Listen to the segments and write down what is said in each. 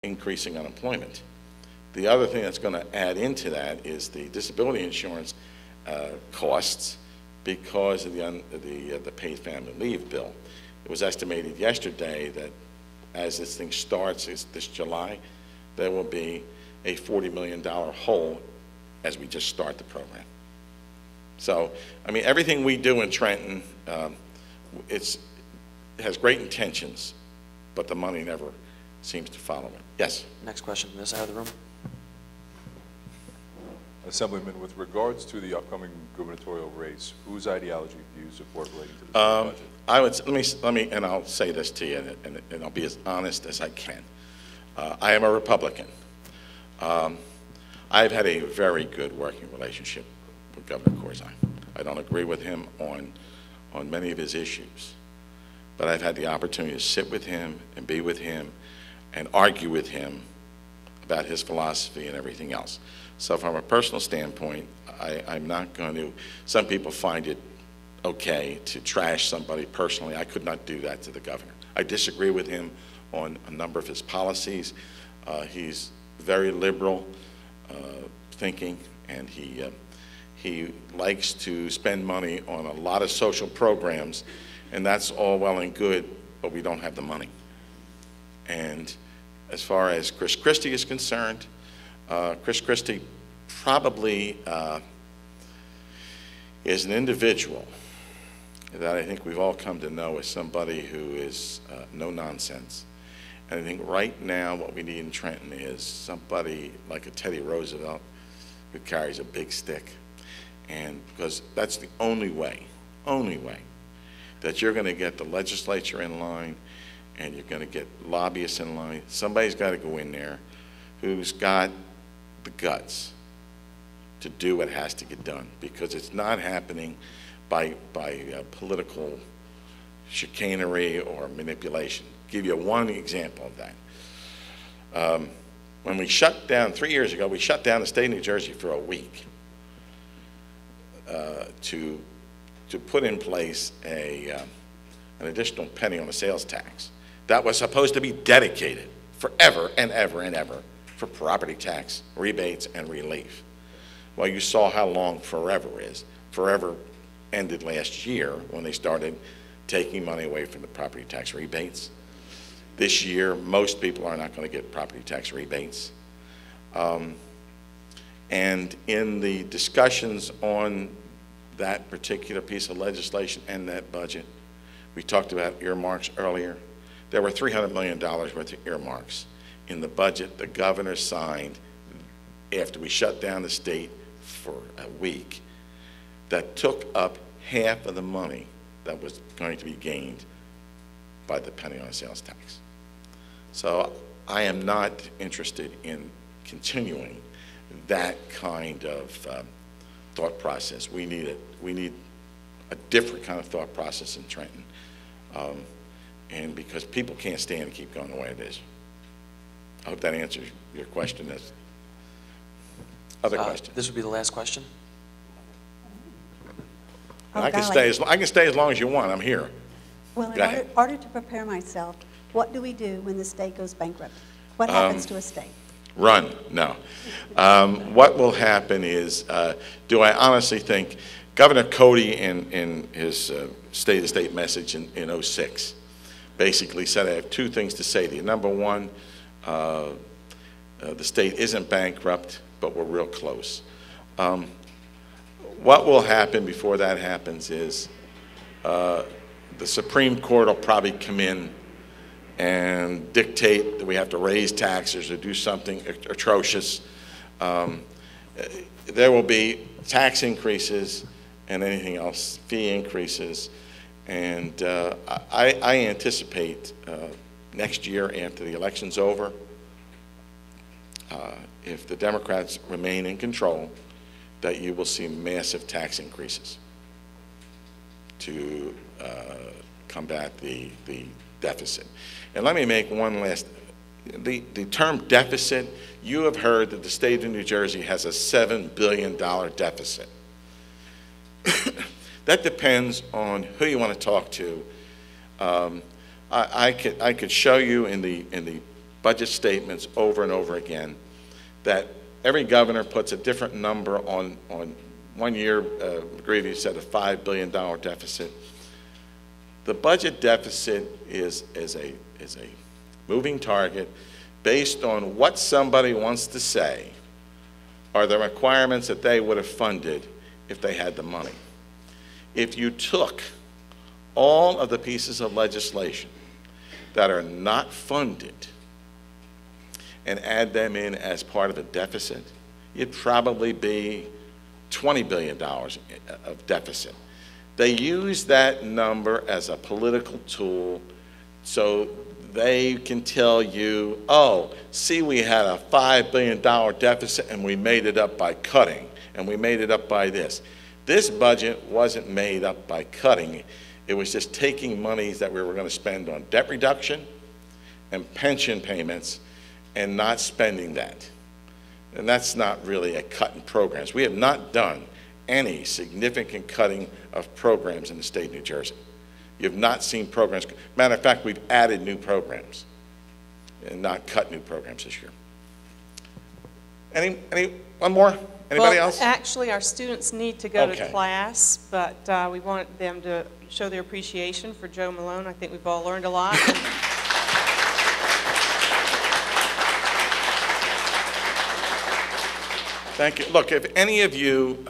increasing unemployment. The other thing that's going to add into that is the disability insurance costs because of the paid family leave bill. It was estimated yesterday that as this thing starts this July, there will be a $40 million hole as we just start the program. So, I mean, everything we do in Trenton, it has great intentions, but the money never seems to follow it. Yes? Next question from this side of the room. Assemblyman, with regards to the upcoming gubernatorial race, whose ideology do you support relating to the budget? I would, let me, and I'll say this to you, and I'll be as honest as I can. I am a Republican. I've had a very good working relationship with Governor Corzine. I don't agree with him on many of his issues, but I've had the opportunity to sit with him and be with him and argue with him about his philosophy and everything else. So from a personal standpoint, I'm not going to, some people find it okay to trash somebody personally. I could not do that to the governor. I disagree with him on a number of his policies. He's very liberal thinking, and he likes to spend money on a lot of social programs, and that's all well and good, but we don't have the money. And as far as Chris Christie is concerned, Chris Christie probably is an individual that I think we've all come to know as somebody who is no nonsense. And I think right now what we need in Trenton is somebody like a Teddy Roosevelt who carries a big stick. And because that's the only way that you're going to get the legislature in line and you're going to get lobbyists in line. Somebody's got to go in there who's got the guts to do what has to get done, because it's not happening by political chicanery or manipulation. I'll give you one example of that. When we shut down, 3 years ago, we shut down the state of New Jersey for a week to put in place an additional penny on the sales tax that was supposed to be dedicated forever and ever and ever for property tax rebates and relief. Well, you saw how long forever is. Forever ended last year when they started taking money away from the property tax rebates. This year, most people are not going to get property tax rebates. And in the discussions on that particular piece of legislation and that budget, we talked about earmarks earlier. There were $300 million worth of earmarks in the budget the governor signed after we shut down the state for a week that took up half of the money that was going to be gained by the penny on sales tax. So I am not interested in continuing that kind of thought process. We need a different kind of thought process in Trenton. And because people can't stand to keep going the way it is. I hope that answers your question. Other question. This would be the last question. I can stay as long as you want. I'm here. Well, in order to prepare myself, what do we do when the state goes bankrupt? What happens to a state? Run. No. What will happen is, do I honestly think Governor Cody in his State of the State message in '06 basically said, I have two things to say to you. Number one, the state isn't bankrupt, but we're real close. What will happen before that happens is the Supreme Court will probably come in and dictate that we have to raise taxes or do something atrocious. There will be tax increases and anything else, fee increases. And I anticipate next year after the election's over, if the Democrats remain in control, that you will see massive tax increases to combat the deficit. And let me make one last, the term deficit, you have heard that the state of New Jersey has a $7 billion deficit. That depends on who you want to talk to. I could show you in the budget statements over and over again, that every governor puts a different number on 1 year, McGreevy said a $5 billion deficit. The budget deficit is a moving target based on what somebody wants to say are the requirements that they would have funded if they had the money. If you took all of the pieces of legislation that are not funded and add them in as part of a deficit, you'd probably be $20 billion of deficit. They use that number as a political tool so they can tell you, oh, see, we had a $5 billion deficit and we made it up by cutting, and we made it up by this. This budget wasn't made up by cutting. It was just taking monies that we were going to spend on debt reduction and pension payments and not spending that. And that's not really a cut in programs. We have not done any significant cutting of programs in the state of New Jersey. You've not seen programs. Matter of fact, we've added new programs and not cut new programs this year. One more? Anybody else? Actually, our students need to go Okay. to class, but we want them to show their appreciation for Joe Malone. I think we've all learned a lot. Thank you. Look, if any of you,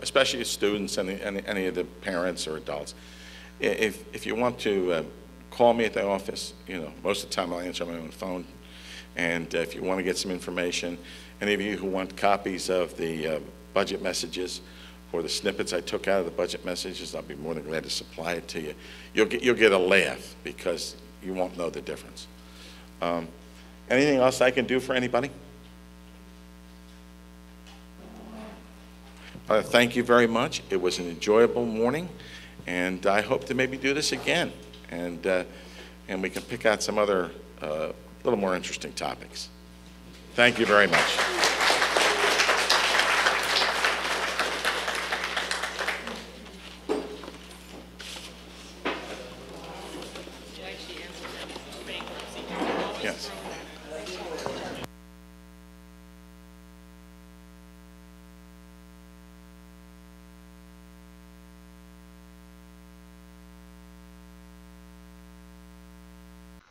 especially students and any of the parents or adults, if you want to call me at the office, you know, most of the time I'll answer my own phone. And if you want to get some information, any of you who want copies of the budget messages or the snippets I took out of the budget messages, I'll be more than glad to supply it to you. You'll get a laugh because you won't know the difference. Anything else I can do for anybody? Thank you very much. It was an enjoyable morning, and I hope to maybe do this again, and we can pick out some other little more interesting topics. Thank you very much. Yes.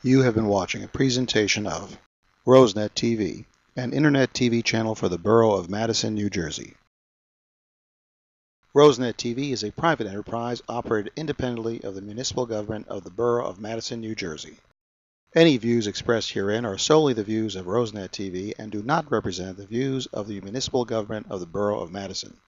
You have been watching a presentation of RoseNet TV, an internet TV channel for the Borough of Madison, New Jersey. RoseNet TV is a private enterprise operated independently of the municipal government of the Borough of Madison, New Jersey. Any views expressed herein are solely the views of RoseNet TV and do not represent the views of the municipal government of the Borough of Madison.